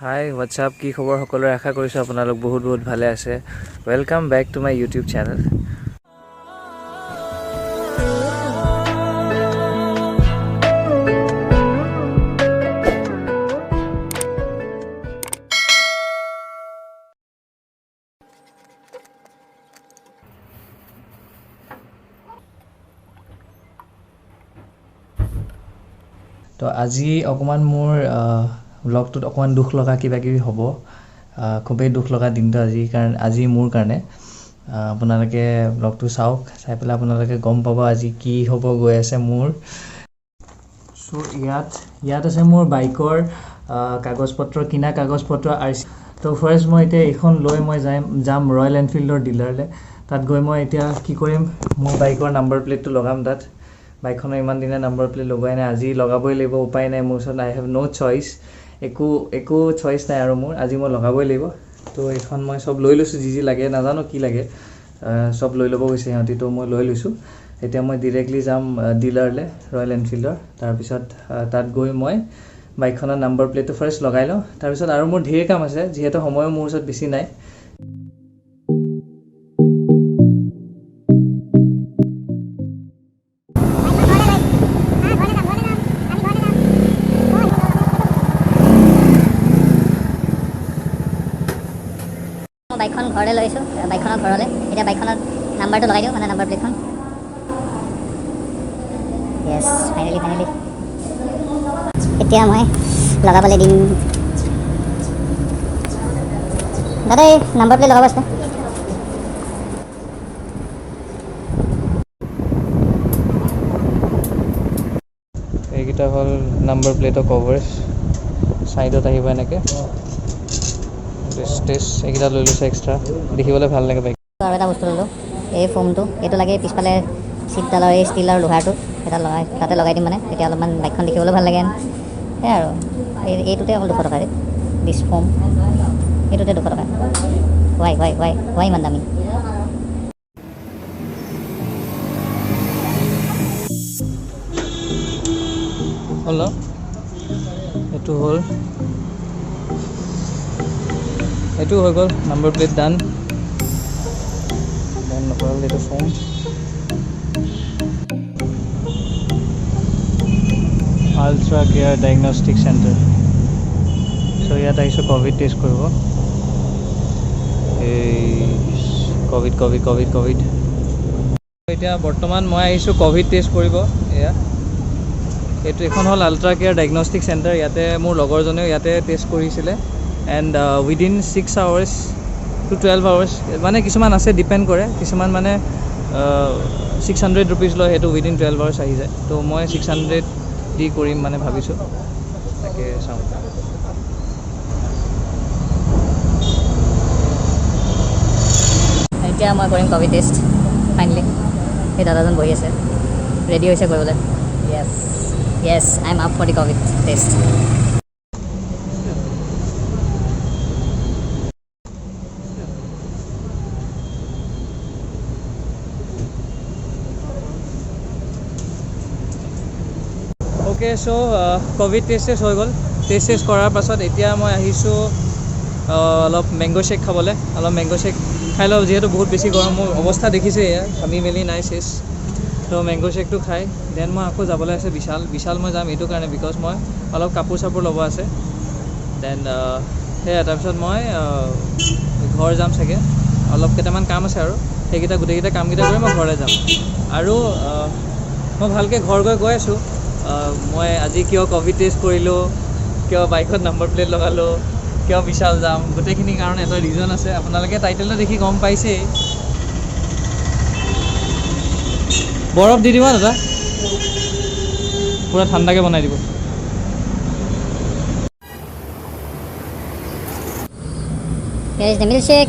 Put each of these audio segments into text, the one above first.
হাই WhatsApp কি খবৰ সকলোৰে আশা কৰিছোঁ আপোনালোক বহুত ভালে আছে welcome back to my YouTube channel তো আজি অকমান মোৰ ব্লগটোত অকমান দুখ লগা কিবা কিবি হ'ব খুবেই দুখ লগা দিনটো আজি মোৰ কাৰণে আপোনালোকে ব্লগটো চাওক চাই পেলাই আপোনালোকে গম পাব আজি কি হ'ব গৈ আছে মোৰ সো ইয়াত আছে মোৰ বাইকৰ কাগজপত্ৰ কিনা কাগজপত্ৰ আৰচি তো ফাৰ্ষ্ট মই এতিয়া এইখন লৈ মই যাম ৰয়েল এনফিল্ডৰ ডিলাৰলৈ তাত গৈ মই এতিয়া কি কৰিম মোৰ বাইকৰ নাম্বাৰ প্লেটটো লগাম তাত বাইকখনৰ ইমান দিনে নাম্বাৰ প্লেট লগোৱাই নাই আজি লগাবই লাগিব উপায় নাই মোৰ ওচৰত আই হেভ নো চইচ একো চইচ নাই আৰু মোৰ আজি মই লগাবই লাগিব তো এইখন মই চব লৈ লৈছোঁ যি লাগে নাজানো কি লাগে চব লৈ ল'ব গৈছে সিহঁতি তো মই লৈ লৈছোঁ এতিয়া মই ডিৰেক্টলি যাম ডিলাৰলৈ ৰয়েল এনফিল্ডৰ তাৰপিছত তাত গৈ মই বাইকখনৰ নাম্বাৰ প্লেটটো ফাৰ্ষ্ট লগাই লওঁ তাৰপিছত আৰু মোৰ ঢেৰ কাম আছে যিহেতু সময়ো মোৰ ওচৰত বেছি নাই বাইকখন ঘৰলৈ লৈছোঁ বাইকখনৰ ঘৰলৈ এতিয়া বাইকখনত নাম্বাৰটো লগাই দিওঁ মানে নাম্বাৰ প্লেটখন য়েছ ফাইনেলি এতিয়া মই লগাবলৈ দিম দাদা এই নাম্বাৰ প্লেট লগাব আছে এইকেইটা হ'ল নাম্বাৰ প্লেটৰ কভাৰ্ছ ছাইডত আহিব এনেকৈ এইকেইটা লৈ লৈছোঁ এক্সট্ৰা দেখিবলৈ ভাল লাগে বাইক আৰু এটা বস্তু ল'লোঁ এই ফোমটো এইটো লাগে পিছফালে চিটডালৰ এই ষ্টীলৰ লোহাৰটো এটা তাতে লগাই দিম মানে তেতিয়া অলপমান বাইকখন দেখিবলৈ ভাল লাগে সেয়াই আৰু এইটোতে অকল 200 টকা দিছ ফোম এইটোতে 200 টকা ৱাই ইমান দামী হ'ল এইটো হৈ গ'ল নাম্বাৰ প্লেট ডান নকৰাল এইটো phone ultra care diagnostic centre so' ইয়াত আহিছোঁ ক'ভিড টেষ্ট কৰিব ক'ভিড এতিয়া বৰ্তমান মই আহিছোঁ ক'ভিড টেষ্ট কৰিব এইখন হ'ল আল্ট্ৰা কেয়াৰ ডায়েগনষ্টিক চেণ্টাৰ ইয়াতে মোৰ লগৰজনেও ইয়াতে টেষ্ট কৰিছিলে and within 6 hours to 12 hours মানে কিছুমান আছে ডিপেণ্ড কৰে কিছুমান মানে 600 rupees লয় সেইটো উইদিন 12 hours আহি যায় তো মই 600 দি কৰিম মানে ভাবিছোঁ তাকে চাওঁ এতিয়া মই কৰিম ক'ভিড টেষ্ট ফাইনেলি সেই দাদাজন বহি আছে ৰেডি হৈছে কৰিবলৈ yes I am up for the covid test okay so' covid test হৈ গ'ল টেষ্ট কৰাৰ পাছত এতিয়া মই আহিছোঁ অলপ মেংগ' শ্বেক খাবলৈ অলপ মেংগ' শ্বেক খাই লওঁ যিহেতু বহুত বেছি গৰম মোৰ অৱস্থা দেখিছে এয়া ঘামি মেলি নাই চেচ তো মেংগ' শ্বেকটো খাই দেন মই আকৌ যাবলৈ আছে বিশাল মই যাম এইটো কাৰণে বিকজ মই অলপ কাপোৰ চাপোৰ ল'ব আছে দেন সেয়া তাৰপিছত মই ঘৰ যাম চাগে অলপ কেইটামান কাম আছে আৰু সেইকেইটা গোটেইকেইটা কামকেইটা কৰি মই ঘৰলৈ যাম আৰু মই ভালকৈ ঘৰ গৈ আছোঁ মই আজি কিয় ক'ভিড টেষ্ট কৰিলোঁ কিয় বাইকত নাম্বাৰ প্লেট লগালোঁ কিয় বিশাল যাম গোটেইখিনি কাৰণে এটা ৰিজন আছে আপোনালোকে টাইটেলটো দেখি গম পাইছেই বৰফ দি দিব দাদা পূৰা ঠাণ্ডাকৈ বনাই দিব মিল্কশ্বেক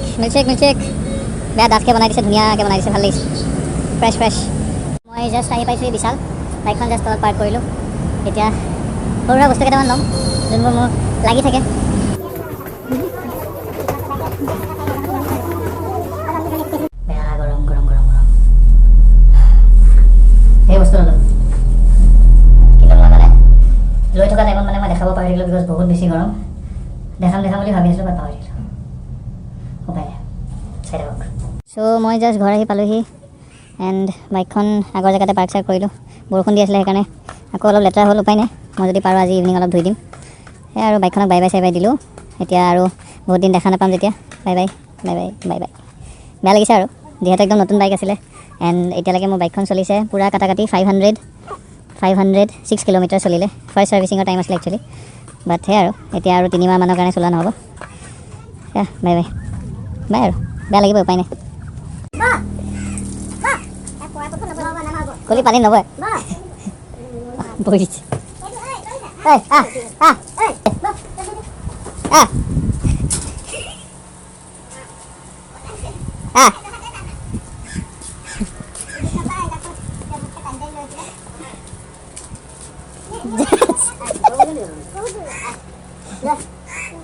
বেয়া ডাঠকৈ বনাই দিছে ধুনীয়াকৈ বনাই দিছে ভাল লাগিছে ফ্ৰেছ মই জাষ্ট আহি পাইছোঁ বিশাল বাইকখন জাষ্ট তলত পাৰ্ক কৰিলোঁ এতিয়া সৰু সুৰা বস্তু কেইটামান ল'ম যোনবোৰ মোৰ লাগি থাকে বেয়া গৰম সেই বস্তু ল'লোঁ কিন্তু মই মানে লৈ থকা টাইমত মানে মই দেখাব পাহৰি থাকিলোঁ বিকজ বহুত বেছি গৰম দেখাম বুলি ভাবি আছিলোঁ, পাহৰি থাকিলোঁ। উপায় নাই, চাই থাকক। চ' মই জাষ্ট ঘৰ আহি পালোঁহি এণ্ড বাইকখন আগৰ জেগাতে পাৰ্ক চাৰ্ক কৰিলোঁ। বৰষুণ দি আছিলে সেইকাৰণে আকৌ অলপ লেতেৰা হ'ল, উপায় নাই। মই যদি পাৰোঁ আজি ইভিনিং অলপ ধুই দিম। সেয়া আৰু বাইকখনক বাই বাই দিলোঁ। এতিয়া আৰু বহুত দিন দেখা নাপাম যেতিয়া, বাই বাই। বেয়া লাগিছে আৰু, যিহেতু একদম নতুন বাইক আছিলে এণ্ড এতিয়ালৈকে মোৰ বাইকখন চলিছে পূৰা কাটি 506 কিলোমিটাৰ চলিলে। ফাৰ্ষ্ট ছাৰ্ভিচিঙৰ টাইম আছিলে একচুৱেলি, বাট সেয়া আৰু এতিয়া আৰু 3 মাহমানৰ কাৰণে চলোৱা নহ'ব। সেয়া বাই আৰু বেয়া লাগিব, উপায় নাই। কলি পানী নবয় বহিছে।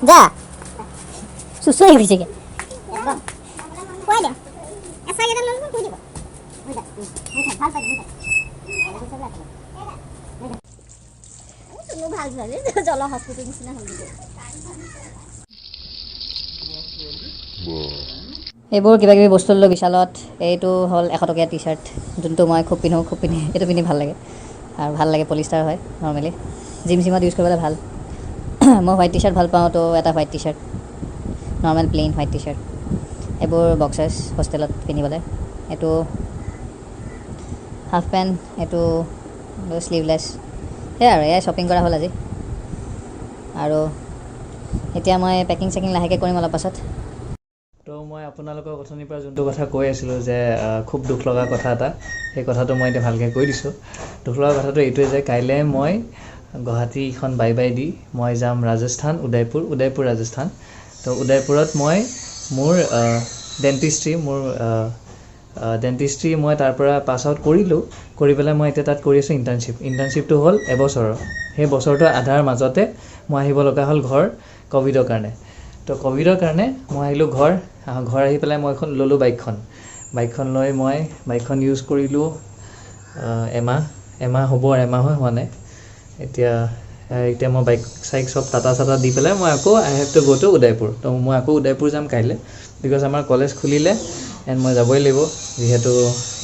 যা চুচুৰি গৈছেগে। এইবোৰ কিবা কিবি বস্তু ল'লোঁ বিশালত। এইটো হ'ল 100 টকীয়া টি চাৰ্ট, যোনটো মই খুব পিন্ধি এইটো পিন্ধি ভাল লাগে, আৰু ভাল লাগে, পলিষ্টাৰ হয় নৰ্মেলি, জিমত ইউজ কৰিবলৈ ভাল। মই হোৱাইট টি চাৰ্ট ভাল পাওঁ, তো এটা white T shirt, normal plain white T shirt. এইবোৰ বক্সাৰ্ছ হোষ্টেলত পিন্ধিবলৈ। এইটো হাফ পেণ্ট, এইটো শ্লিভলেছ। সেয়াই আৰু এয়াই শ্বপিং কৰা হ'ল আজি। আৰু এতিয়া মই পেকিং লাহেকৈ কৰিম অলপ পাছত। তো মই আপোনালোকৰ অথনিৰ পৰা যোনটো কথা কৈ আছিলোঁ যে খুব দুখ লগা কথা এটা, সেই কথাটো মই এতিয়া ভালকৈ কৈ দিছোঁ। দুখ লগা কথাটো এইটোৱে যে কাইলৈ মই গুৱাহাটীখন বাই দি মই যাম ৰাজস্থান, উদয়পুৰ ৰাজস্থান। তো উদয়পুৰত মই মোৰ ডেণ্টিষ্ট্ৰি মই তাৰ পৰা পাছ আউট কৰিলোঁ। কৰি পেলাই মই এতিয়া তাত কৰি আছোঁ ইণ্টাৰ্ণশ্বিপটো হ'ল এবছৰৰ। সেই বছৰটো আধাৰ মাজতে মই আহিব লগা হ'ল ঘৰ ক'ভিডৰ কাৰণে। তো ক'ভিডৰ কাৰণে মই আহিলোঁ ঘৰ আহি পেলাই মই ল'লোঁ বাইকখন লৈ মই বাইকখন ইউজ কৰিলোঁ এমাহ হ'ব, আৰু এমাহো হোৱা নাই। এতিয়া মই বাইক চাইক চব টাটা দি পেলাই মই আকৌ আই হেভ টু গ' টু উদয়পুৰ। তো মই আকৌ উদয়পুৰ যাম কাইলৈ, বিকজ আমাৰ কলেজ খুলিলে এণ্ড মই যাবই লাগিব, যিহেতু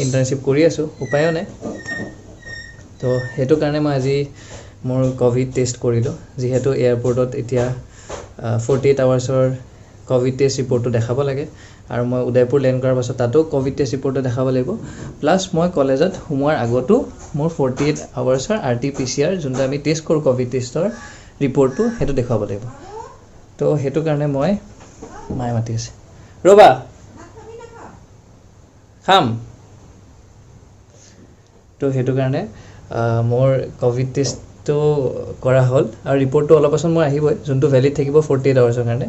ইণ্টাৰ্ণশ্বিপ কৰি আছোঁ, উপায়ো নাই। তো সেইটো কাৰণে মই আজি মোৰ ক'ভিড টেষ্ট কৰিলোঁ, যিহেতু এয়াৰপৰ্টত এতিয়া 48 আৱাৰ্ছৰ ক'ভিড টেষ্ট ৰিপৰ্টটো দেখাব লাগে, আৰু মই উদয়পুৰ লেণ্ড কৰাৰ পাছত তাতো ক'ভিড টেষ্ট ৰিপৰ্টটো দেখাব লাগিব। প্লাছ মই কলেজত সোমোৱাৰ আগতো মোৰ 48 আৱাৰ্ছৰ RT-PCR যোনটো আমি টেষ্ট কৰোঁ ক'ভিড টেষ্টৰ ৰিপৰ্টটো, সেইটো দেখুৱাব লাগিব। তো সেইটো কাৰণে মই মায়ে মাতি আছে, ৰ'বা খাম। তো সেইটো কাৰণে মোৰ ক'ভিড টেষ্টটো কৰা হ'ল, আৰু ৰিপৰ্টটো অলপ পাছত মোৰ আহিবই, যোনটো ভেলিড থাকিব 48 আৱাৰ্ছৰ কাৰণে।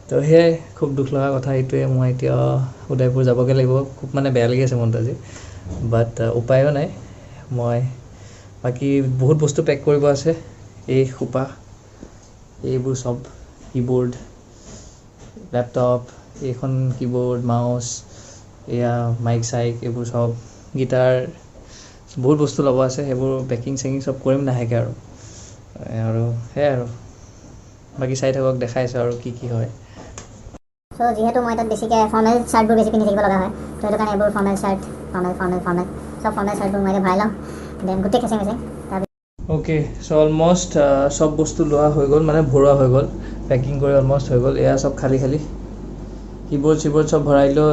তো সেয়াই খুব দুখ লগা কথা এইটোৱে। মই এতিয়া উদয়পুৰ যাবগৈ লাগিব, খুব মানে বেয়া লাগি আছে মনটো আজি, বাট উপায়ো নাই। মই বাকী বহুত বস্তু পেক কৰিব আছে, এইবোৰ চব কীবৰ্ড, লেপটপ, এইখন কীবৰ্ড, মাউচ, এয়া মাইক চাইক, এইবোৰ চব, গিটাৰ, বহুত বস্তু ল'ব আছে। সেইবোৰ পেকিং চব কৰিম লাহেকৈ, আৰু সেয়াই আৰু বাকী চাই থাকক, দেখাইছোঁ আৰু কি হয়। চ' যিহেতু মই তাত বেছিকৈ ফৰ্মেল চাৰ্টবোৰ বেছি পিন্ধি থাকিব লগা হয়, তো সেইটো কাৰণে এইবোৰ ফৰ্মেল চাৰ্ট, চব ফৰ্মেল চাৰ্টবোৰ মই এতিয়া ভৰাই লওঁ, দেন গোটেই খেচেং অ'কে। চ' অলমষ্ট চব বস্তু লোৱা হৈ গ'ল, মানে ভৰোৱা হৈ গ'ল, পেকিং কৰি অলমষ্ট হৈ গ'ল। এয়া চব খালী কীবৰ্ড চব ভৰাইলোঁ।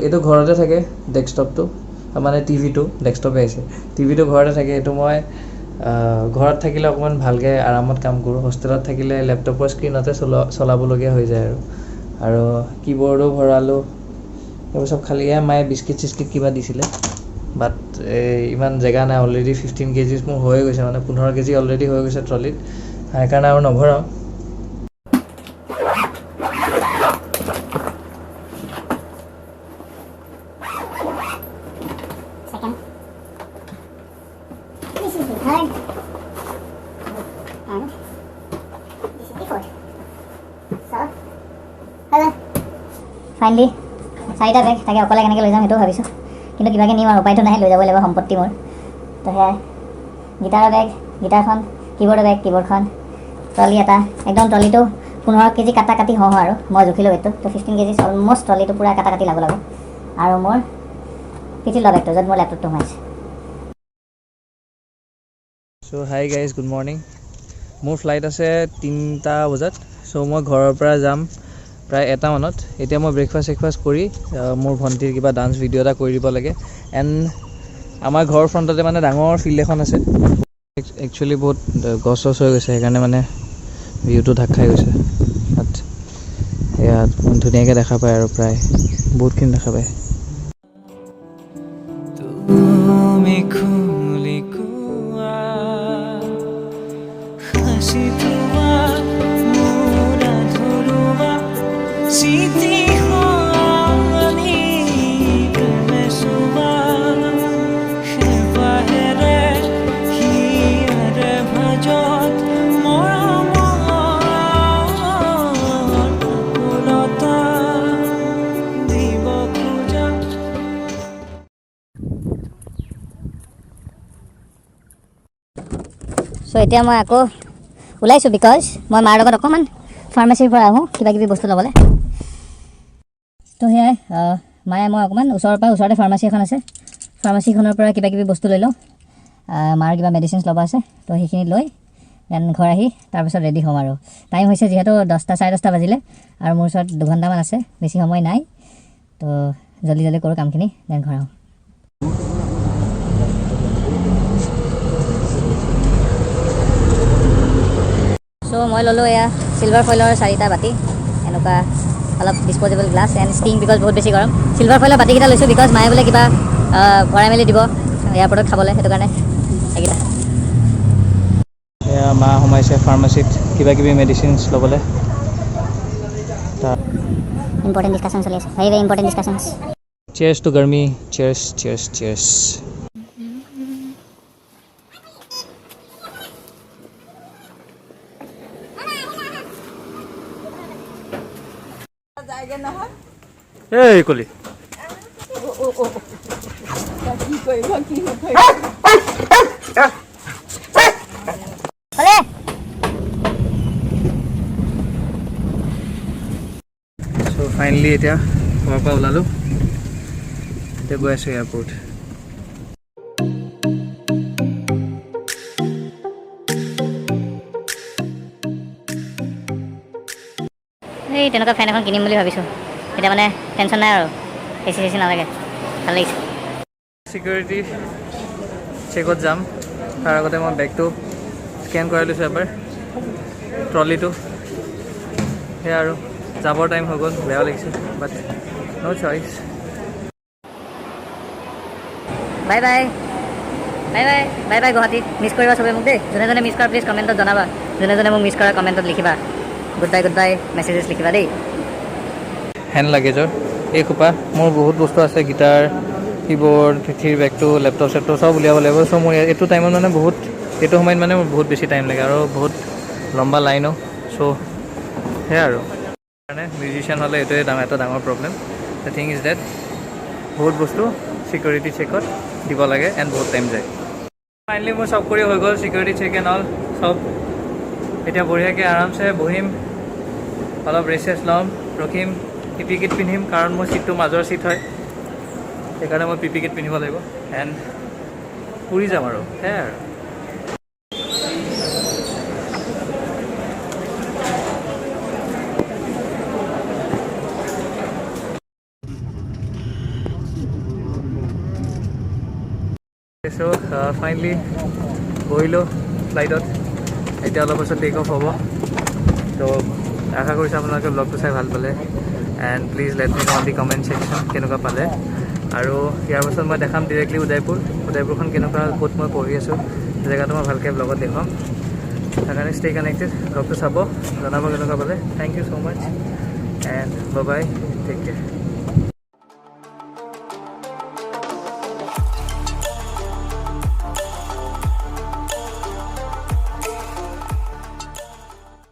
এইটো ঘৰতে থাকে, ডেস্কটপটো, মানে টিভিটো, ডেস্কটপে আহিছে, টিভিটো ঘৰতে থাকে। এইটো মই ঘৰত থাকিলে অকণমান ভালকৈ আৰামত কাম কৰোঁ, হোষ্টেলত থাকিলে লেপটপৰ স্ক্ৰীণতে চলাবলগীয়া হৈ যায় আৰু কীবৰ্ডো ভৰালোঁ, এইবোৰ চব খালী। এয়া মায়ে বিস্কিট চিস্কিট কিবা দিছিলে, বাট ইমান জেগা নাই, অলৰেডি 15 kg মোৰ হৈয়ে গৈছে, মানে 15 kg অলৰেডি হৈ গৈছে ট্ৰলিত, সেইকাৰণে আৰু নভৰাওঁ। ফাইনেলি 4টা বেগ, তাকে অকলে কেনেকৈ লৈ যাম সেইটোও ভাবিছোঁ, কিন্তু কিবাকৈ নিম আৰু, উপায়টো নাই, লৈ যাব লাগিব, সম্পত্তি মোৰ। তো সেয়াই, গিটাৰৰ বেগ, গিটাৰখন, কীবৰ্ডৰ বেগ, কীবৰ্ডখন, ট্ৰলি এটা, একদম ট্ৰলিটো 15 কেজি কাটা কাটি হওঁ আৰু মই জুখিলোঁ এইটো তো 15 কেজি অলমষ্ট ট্ৰলিটো পূৰা কাটা কাটি লাগিব আৰু মোৰ পিঠিত লোৱা বেগটো য'ত মোৰ লেপটপটো সোমাইছে চ' হাই গাইজ গুড মৰ্ণিং মোৰ ফ্লাইট আছে 3টা বজাত চ' মই ঘৰৰ পৰা যাম প্ৰায় 1টা মানত এতিয়া মই ব্ৰেকফাষ্ট কৰি মোৰ ভণ্টিৰ কিবা ডান্স ভিডিঅ' এটা কৰি দিব লাগে এণ্ড আমাৰ ঘৰৰ ফ্ৰণ্টতে মানে ডাঙৰ ফিল্ড এখন আছে একচুৱেলি বহুত গছ চছ হৈ গৈছে সেইকাৰণে মানে ভিউটো ঢাক খাই গৈছে তাত এয়া ধুনীয়াকৈ দেখা পায় আৰু প্ৰায় বহুতখিনি দেখা পায় তুমি খুলি কোৱা হাসি তোমা মোরা ধরুবা স্মৃতি হানি প্রেমে সুবা সে বাহেরে হিয়ারে ভাজত মরমতা দিব খোজা চ' এতিয়া মই আকৌ ওলাইছোঁ বিকজ মই মাৰ লগত অকণমান ফাৰ্মাচীৰ পৰা আহোঁ কিবা কিবি বস্তু ল'বলৈ তো সেয়াই মায়ে মই অকণমান ওচৰতে ফাৰ্মাচী এখন আছে ফাৰ্মাচীখনৰ পৰা কিবা কিবি বস্তু লৈ লওঁ মাৰ কিবা মেডিচিনছ ল'ব আছে তো সেইখিনি লৈ দেন ঘৰ আহি তাৰপিছত ৰেডি হ'ম আৰু টাইম হৈছে যিহেতু 10টা 10:30 বাজিলে আৰু মোৰ ওচৰত 2 ঘণ্টামান আছে বেছি সময় নাই তো জলদি কৰোঁ কামখিনি দেন ঘৰ আহোঁ চ' মই ল'লোঁ এয়া চিলভাৰ ফইলৰ 4টা বাতি এনেকুৱা অলপ disposable glass and sting because বহুত বেছি গৰম চিলভাৰ ফইলৰ বাতিকেইটা লৈছোঁ বিকজ মায়ে বোলে কিবা ভৰাই মেলি দিব এয়াৰপৰ্টত খাবলৈ সেইটো কাৰণে এইকেইটা এয়া মা সোমাইছে ফাৰ্মাচীত কিবা কিবি মেডিচিনছ ল'বলৈ ইম্পৰ্টেণ্ট ডিছকাশ্যন চলি আছে ভেৰি ইম্পৰ্টেণ্ট ডিছকাশ্যনছ চেয়াৰ্ছ টু গৰমি চেয়াৰ্ছ এই কলি চ' ফাইনেলি এতিয়া ঘৰৰ পৰা ওলালোঁ এতিয়া গৈ আছোঁ এয়াৰপৰ্ট এই তেনেকুৱা ফেন এখন কিনিম বুলি ভাবিছোঁ এতিয়া মানে টেনশ্যন নাই আৰু এচি চেচি নালাগে ভাল লাগিছে ছিকিউৰিটি চেকত যাম তাৰ আগতে মই বেগটো স্কেন কৰাই লৈছোঁ এবাৰ ট্ৰলিটো সেয়া আৰু যাবৰ টাইম হৈ গ'ল বেয়া লাগিছে but no' choice bye bye bye bye bye bye Guwahati miss কৰিবা চবেই মোক দেই যোনে মিছ কৰা প্লিজ কমেণ্টত জনাবা যোনে মোক মিছ কৰা কমেণ্টত লিখিবা গুড বাই মেছেজেছ লিখিবা দেই হেণ্ড লাগেজৰ এই খোপা মোৰ বহুত বস্তু আছে গিটাৰ কীবৰ্ড পিঠিৰ বেগটো লেপটপ চেপটপ চব উলিয়াব লাগিব চ' মোৰ এইটো টাইমত মানে এইটো সময়ত মানে মোৰ বহুত বেছি টাইম লাগে আৰু বহুত লম্বা লাইনো চ' সেয়াই আৰু কাৰণে মিউজিচিয়ান হ'লে এইটোৱে এটা ডাঙৰ problem the thing is that বহুত বস্তু ছিকিউৰিটি চেকত দিব লাগে এণ্ড বহুত টাইম যায় ফাইনেলি মোৰ চব কৰি হৈ গ'ল ছিকিউৰিটি চেক এণ্ড অল চব এতিয়া বঢ়িয়াকৈ আৰামছে বহিম অলপ ৰেষ্ট ল'ম ৰখিম পিপি কিট পিন্ধিম কাৰণ মোৰ ছিটটো মাজৰ ছিট হয় সেইকাৰণে মই পিপি কিট পিন্ধিব লাগিব এণ্ড ফুৰি যাম আৰু সেয়াই আৰু চ' ফাইনেলি বহিলোঁ ফ্লাইটত এতিয়া অলপ পাছত টেক অফ হ'ব তো আশা কৰিছোঁ আপোনালোকে ব্লগটো চাই ভাল পালে and please let me know' on the comment section কেনেকুৱা পালে আৰু ইয়াৰ পাছত মই দেখাম ডিৰেক্টলি উদয়পুৰখন কেনেকুৱা ক'ত মই পঢ়ি আছোঁ জেগাটো মই ভালকৈ ব্লগত দেখুৱাম সেইকাৰণে ষ্টে কানেক্টেড ব্লগটো চাব জনাব কেনেকুৱা পালে thank you so' much and bye take care